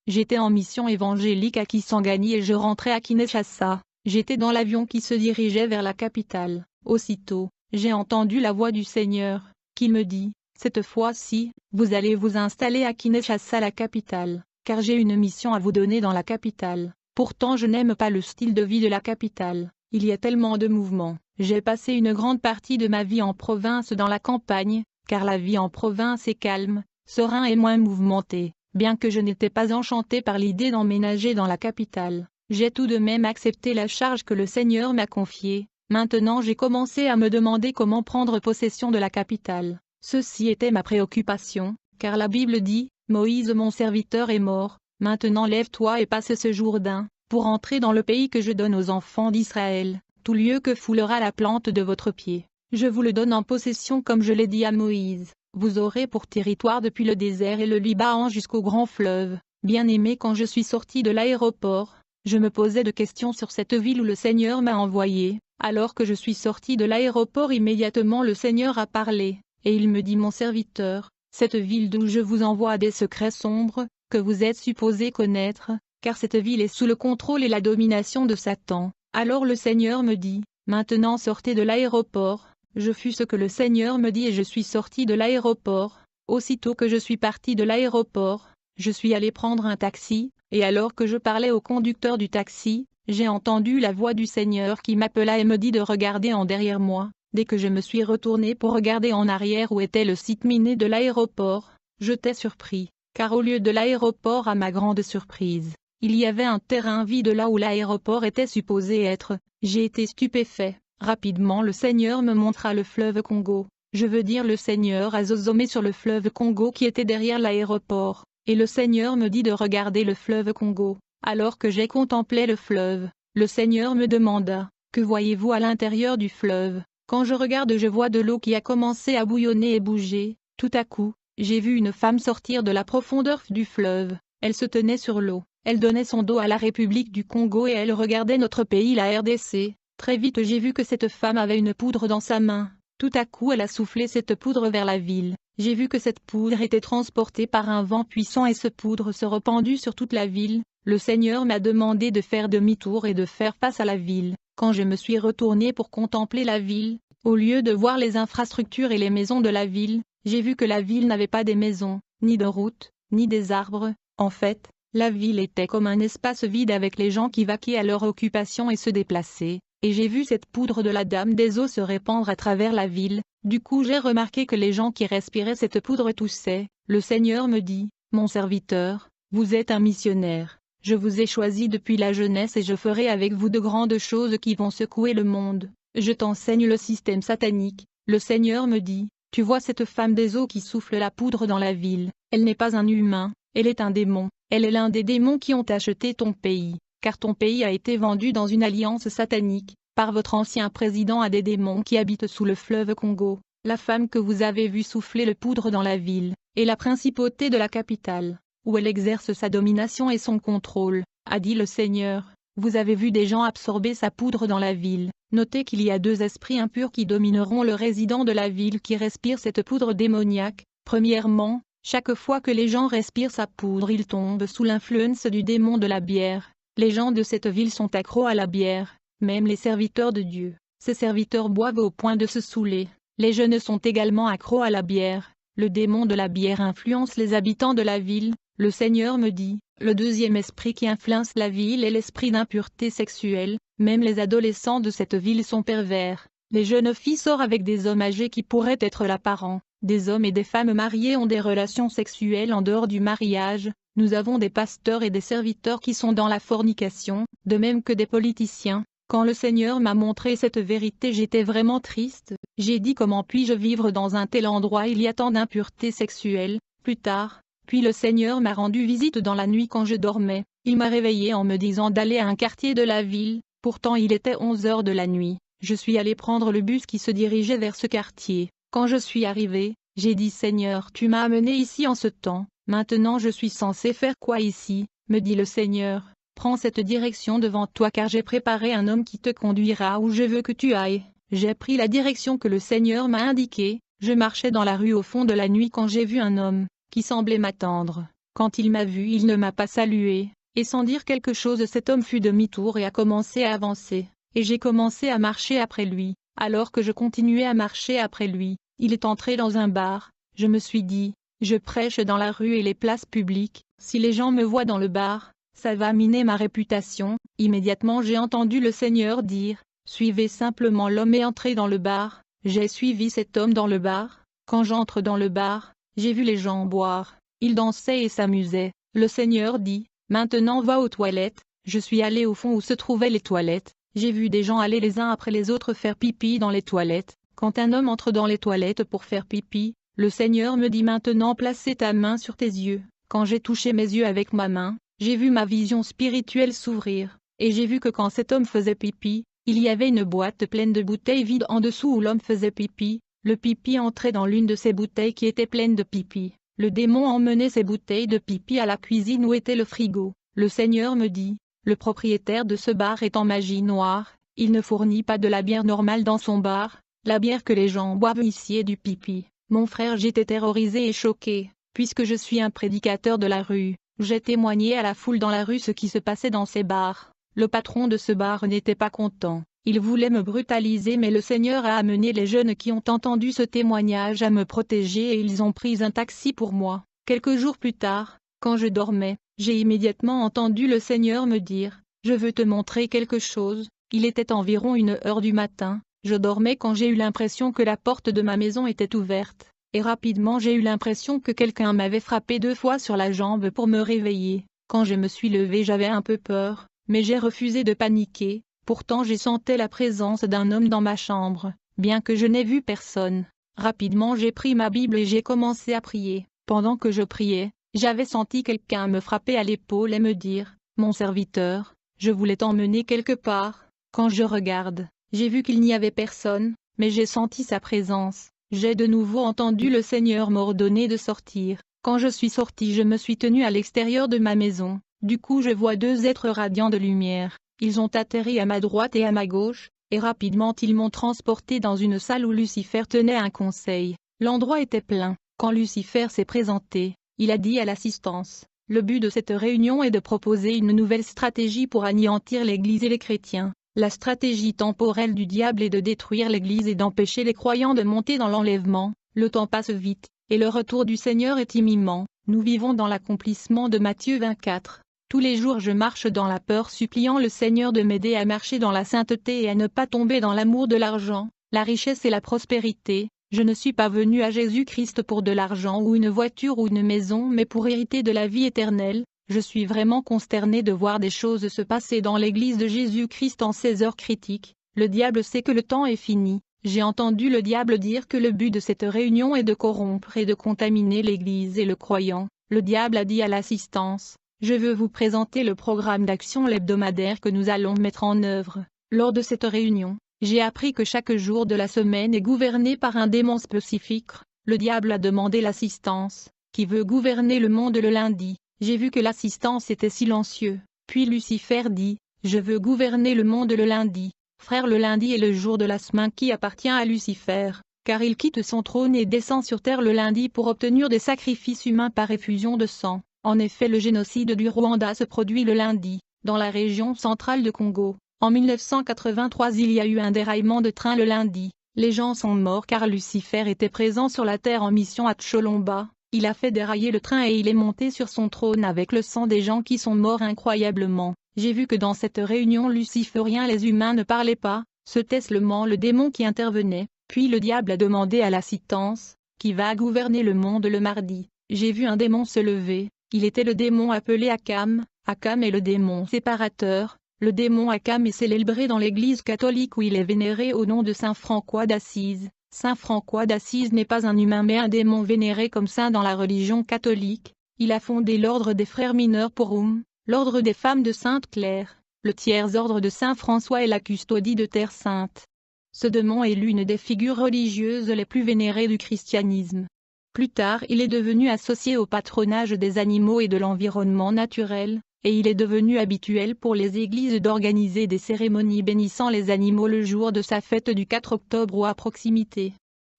J'étais en mission évangélique à Kisangani et je rentrais à Kinshasa. J'étais dans l'avion qui se dirigeait vers la capitale. Aussitôt, j'ai entendu la voix du Seigneur, qui me dit, « Cette fois-ci, vous allez vous installer à Kinshasa, la capitale, car j'ai une mission à vous donner dans la capitale. » Pourtant je n'aime pas le style de vie de la capitale, il y a tellement de mouvements. J'ai passé une grande partie de ma vie en province dans la campagne, car la vie en province est calme, serein et moins mouvementée. Bien que je n'étais pas enchanté par l'idée d'emménager dans la capitale, j'ai tout de même accepté la charge que le Seigneur m'a confiée. Maintenant j'ai commencé à me demander comment prendre possession de la capitale. Ceci était ma préoccupation, car la Bible dit, « Moïse mon serviteur est mort, maintenant lève-toi et passe ce Jourdain, pour entrer dans le pays que je donne aux enfants d'Israël, tout lieu que foulera la plante de votre pied. Je vous le donne en possession comme je l'ai dit à Moïse. Vous aurez pour territoire depuis le désert et le Liban jusqu'au grand fleuve. » Bien-aimé, quand je suis sorti de l'aéroport, je me posais de questions sur cette ville où le Seigneur m'a envoyé. Alors que je suis sorti de l'aéroport, immédiatement le Seigneur a parlé, et il me dit, « Mon serviteur, cette ville d'où je vous envoie a des secrets sombres, que vous êtes supposé connaître, car cette ville est sous le contrôle et la domination de Satan. » Alors le Seigneur me dit, « Maintenant sortez de l'aéroport. » Je fus ce que le Seigneur me dit et je suis sorti de l'aéroport. Aussitôt que je suis parti de l'aéroport, je suis allé prendre un taxi, et alors que je parlais au conducteur du taxi, j'ai entendu la voix du Seigneur qui m'appela et me dit de regarder en derrière moi. Dès que je me suis retourné pour regarder en arrière où était le site minier de l'aéroport, j'étais surpris, car au lieu de l'aéroport, à ma grande surprise, il y avait un terrain vide là où l'aéroport était supposé être. J'ai été stupéfait. Rapidement le Seigneur me montra le fleuve Congo. Je veux dire le Seigneur a zoomé sur le fleuve Congo qui était derrière l'aéroport, et le Seigneur me dit de regarder le fleuve Congo. Alors que j'ai contemplé le fleuve, le Seigneur me demanda, « Que voyez-vous à l'intérieur du fleuve ?» Quand je regarde, je vois de l'eau qui a commencé à bouillonner et bouger. Tout à coup, j'ai vu une femme sortir de la profondeur du fleuve. Elle se tenait sur l'eau, elle donnait son dos à la République du Congo et elle regardait notre pays, la RDC. Très vite j'ai vu que cette femme avait une poudre dans sa main. Tout à coup elle a soufflé cette poudre vers la ville. J'ai vu que cette poudre était transportée par un vent puissant et cette poudre se répandut sur toute la ville. Le Seigneur m'a demandé de faire demi-tour et de faire face à la ville. Quand je me suis retourné pour contempler la ville, au lieu de voir les infrastructures et les maisons de la ville, j'ai vu que la ville n'avait pas des maisons, ni de routes, ni des arbres. En fait, la ville était comme un espace vide avec les gens qui vaquaient à leur occupation et se déplaçaient. Et j'ai vu cette poudre de la Dame des eaux se répandre à travers la ville. Du coup j'ai remarqué que les gens qui respiraient cette poudre toussaient. Le Seigneur me dit, « Mon serviteur, vous êtes un missionnaire. Je vous ai choisi depuis la jeunesse et je ferai avec vous de grandes choses qui vont secouer le monde. Je t'enseigne le système satanique. » Le Seigneur me dit, « Tu vois cette femme des eaux qui souffle la poudre dans la ville. Elle n'est pas un humain, elle est un démon. Elle est l'un des démons qui ont acheté ton pays. Car ton pays a été vendu dans une alliance satanique, par votre ancien président à des démons qui habitent sous le fleuve Congo. La femme que vous avez vue souffler le poudre dans la ville, est la principauté de la capitale, où elle exerce sa domination et son contrôle, a dit le Seigneur. Vous avez vu des gens absorber sa poudre dans la ville. Notez qu'il y a deux esprits impurs qui domineront le résident de la ville qui respire cette poudre démoniaque. Premièrement, chaque fois que les gens respirent sa poudre, ils tombent sous l'influence du démon de la bière. Les gens de cette ville sont accros à la bière, même les serviteurs de Dieu. Ces serviteurs boivent au point de se saouler. Les jeunes sont également accros à la bière. Le démon de la bière influence les habitants de la ville. Le Seigneur me dit, le deuxième esprit qui influence la ville est l'esprit d'impureté sexuelle. Même les adolescents de cette ville sont pervers. Les jeunes filles sortent avec des hommes âgés qui pourraient être leurs parents. Des hommes et des femmes mariés ont des relations sexuelles en dehors du mariage. Nous avons des pasteurs et des serviteurs qui sont dans la fornication, de même que des politiciens. Quand le Seigneur m'a montré cette vérité, j'étais vraiment triste. J'ai dit, comment puis-je vivre dans un tel endroit, il y a tant d'impureté sexuelle. Plus tard, puis le Seigneur m'a rendu visite dans la nuit quand je dormais. Il m'a réveillé en me disant d'aller à un quartier de la ville. Pourtant il était 11 heures de la nuit. Je suis allé prendre le bus qui se dirigeait vers ce quartier. Quand je suis arrivé, j'ai dit, Seigneur, tu m'as amené ici en ce temps. Maintenant je suis censé faire quoi ici? Me dit le Seigneur. Prends cette direction devant toi car j'ai préparé un homme qui te conduira où je veux que tu ailles. J'ai pris la direction que le Seigneur m'a indiquée. Je marchais dans la rue au fond de la nuit quand j'ai vu un homme, qui semblait m'attendre. Quand il m'a vu, il ne m'a pas salué, et sans dire quelque chose cet homme fut demi-tour et a commencé à avancer, et j'ai commencé à marcher après lui. Alors que je continuais à marcher après lui, il est entré dans un bar. Je me suis dit, je prêche dans la rue et les places publiques, si les gens me voient dans le bar, ça va miner ma réputation. Immédiatement j'ai entendu le Seigneur dire, suivez simplement l'homme et entrez dans le bar. J'ai suivi cet homme dans le bar. Quand j'entre dans le bar, j'ai vu les gens boire, ils dansaient et s'amusaient. Le Seigneur dit, maintenant va aux toilettes. Je suis allé au fond où se trouvaient les toilettes. J'ai vu des gens aller les uns après les autres faire pipi dans les toilettes. Quand un homme entre dans les toilettes pour faire pipi, le Seigneur me dit maintenant placez ta main sur tes yeux. Quand j'ai touché mes yeux avec ma main, j'ai vu ma vision spirituelle s'ouvrir, et j'ai vu que quand cet homme faisait pipi, il y avait une boîte pleine de bouteilles vides en dessous où l'homme faisait pipi. Le pipi entrait dans l'une de ces bouteilles qui était pleine de pipi. Le démon emmenait ces bouteilles de pipi à la cuisine où était le frigo. Le Seigneur me dit, le propriétaire de ce bar est en magie noire, il ne fournit pas de la bière normale dans son bar, la bière que les gens boivent ici est du pipi. Mon frère, j'étais terrorisé et choqué, puisque je suis un prédicateur de la rue, j'ai témoigné à la foule dans la rue ce qui se passait dans ces bars. Le patron de ce bar n'était pas content, il voulait me brutaliser mais le Seigneur a amené les jeunes qui ont entendu ce témoignage à me protéger et ils ont pris un taxi pour moi. Quelques jours plus tard, quand je dormais, j'ai immédiatement entendu le Seigneur me dire, je veux te montrer quelque chose. Il était environ 1 heure du matin, je dormais quand j'ai eu l'impression que la porte de ma maison était ouverte, et rapidement j'ai eu l'impression que quelqu'un m'avait frappé 2 fois sur la jambe pour me réveiller. Quand je me suis levé j'avais un peu peur, mais j'ai refusé de paniquer, pourtant j'ai senti la présence d'un homme dans ma chambre, bien que je n'ai vu personne. Rapidement j'ai pris ma Bible et j'ai commencé à prier. Pendant que je priais, j'avais senti quelqu'un me frapper à l'épaule et me dire, mon serviteur, je voulais t'emmener quelque part. Quand je regarde, j'ai vu qu'il n'y avait personne, mais j'ai senti sa présence. J'ai de nouveau entendu le Seigneur m'ordonner de sortir. Quand je suis sorti, je me suis tenu à l'extérieur de ma maison. Du coup, je vois 2 êtres radiants de lumière. Ils ont atterri à ma droite et à ma gauche, et rapidement ils m'ont transporté dans une salle où Lucifer tenait un conseil. L'endroit était plein. Quand Lucifer s'est présenté, il a dit à l'assistance, le but de cette réunion est de proposer une nouvelle stratégie pour anéantir l'Église et les chrétiens. La stratégie temporelle du diable est de détruire l'Église et d'empêcher les croyants de monter dans l'enlèvement. Le temps passe vite, et le retour du Seigneur est imminent. Nous vivons dans l'accomplissement de Matthieu 24. Tous les jours je marche dans la peur suppliant le Seigneur de m'aider à marcher dans la sainteté et à ne pas tomber dans l'amour de l'argent, la richesse et la prospérité. Je ne suis pas venu à Jésus-Christ pour de l'argent ou une voiture ou une maison mais pour hériter de la vie éternelle. Je suis vraiment consterné de voir des choses se passer dans l'Église de Jésus-Christ en ces heures critiques. Le diable sait que le temps est fini. J'ai entendu le diable dire que le but de cette réunion est de corrompre et de contaminer l'Église et le croyant. Le diable a dit à l'assistance, je veux vous présenter le programme d'action hebdomadaire que nous allons mettre en œuvre. Lors de cette réunion, j'ai appris que chaque jour de la semaine est gouverné par un démon spécifique. Le diable a demandé l'assistance, qui veut gouverner le monde le lundi. J'ai vu que l'assistance était silencieux. Puis Lucifer dit, je veux gouverner le monde le lundi. Frère, le lundi est le jour de la semaine qui appartient à Lucifer, car il quitte son trône et descend sur terre le lundi pour obtenir des sacrifices humains par effusion de sang. En effet, le génocide du Rwanda se produit le lundi, dans la région centrale de Congo. En 1983, il y a eu un déraillement de train le lundi. Les gens sont morts car Lucifer était présent sur la terre en mission à Tcholomba. Il a fait dérailler le train et il est monté sur son trône avec le sang des gens qui sont morts incroyablement. J'ai vu que dans cette réunion luciférien les humains ne parlaient pas, c'était seulement le démon qui intervenait. Puis le diable a demandé à l'assistance, qui va gouverner le monde le mardi. J'ai vu un démon se lever, il était le démon appelé Akam. Akam est le démon séparateur. Le démon Akam est célébré dans l'Église catholique où il est vénéré au nom de Saint François d'Assise. Saint François d'Assise n'est pas un humain mais un démon vénéré comme saint dans la religion catholique. Il a fondé l'ordre des frères mineurs pour l'ordre des femmes de Sainte Claire. Le tiers ordre de Saint François est la custodie de Terre Sainte. Ce démon est l'une des figures religieuses les plus vénérées du christianisme. Plus tard, il est devenu associé au patronage des animaux et de l'environnement naturel, et il est devenu habituel pour les églises d'organiser des cérémonies bénissant les animaux le jour de sa fête du 4 octobre ou à proximité.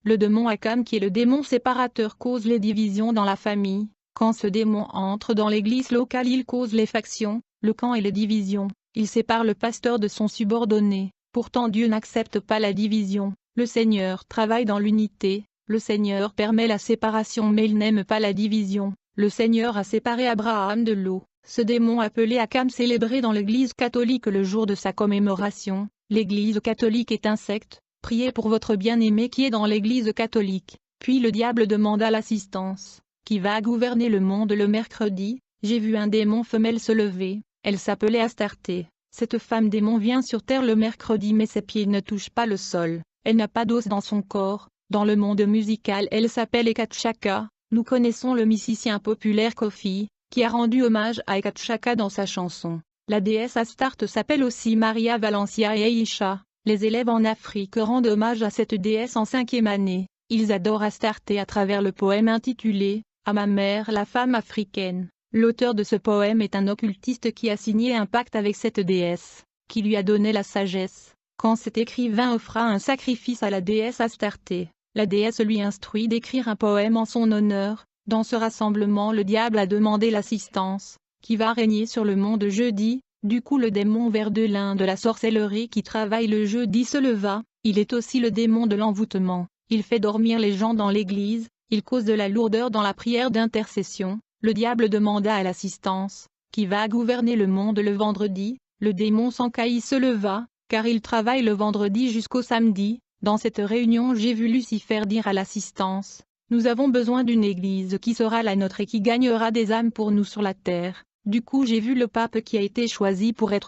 Le démon Akam qui est le démon séparateur cause les divisions dans la famille. Quand ce démon entre dans l'église locale, il cause les factions, le camp et les divisions. Il sépare le pasteur de son subordonné. Pourtant Dieu n'accepte pas la division. Le Seigneur travaille dans l'unité. Le Seigneur permet la séparation mais il n'aime pas la division. Le Seigneur a séparé Abraham de Lot. Ce démon appelé Akam célébré dans l'église catholique le jour de sa commémoration. L'église catholique est un secte. Priez pour votre bien-aimé qui est dans l'église catholique. Puis le diable demanda l'assistance. Qui va gouverner le monde le mercredi? J'ai vu un démon femelle se lever. Elle s'appelait Astarté. Cette femme démon vient sur terre le mercredi mais ses pieds ne touchent pas le sol. Elle n'a pas d'os dans son corps. Dans le monde musical elle s'appelle Ekatchaka. Nous connaissons le musicien populaire Kofi, qui a rendu hommage à Ekatchaka dans sa chanson. La déesse Astarte s'appelle aussi Maria Valencia et Aisha. Les élèves en Afrique rendent hommage à cette déesse en 5e année. Ils adorent Astarté à travers le poème intitulé « À ma mère la femme africaine ». L'auteur de ce poème est un occultiste qui a signé un pacte avec cette déesse, qui lui a donné la sagesse. Quand cet écrivain offra un sacrifice à la déesse Astarté, la déesse lui instruit d'écrire un poème en son honneur. Dans ce rassemblement le diable a demandé l'assistance, qui va régner sur le monde jeudi. Du coup le démon verdelin de la sorcellerie qui travaille le jeudi se leva. Il est aussi le démon de l'envoûtement. Il fait dormir les gens dans l'église, il cause de la lourdeur dans la prière d'intercession. Le diable demanda à l'assistance, qui va gouverner le monde le vendredi. Le démon Sankaï se leva, car il travaille le vendredi jusqu'au samedi. Dans cette réunion j'ai vu Lucifer dire à l'assistance, nous avons besoin d'une église qui sera la nôtre et qui gagnera des âmes pour nous sur la terre. Du coup j'ai vu le pape qui a été choisi pour être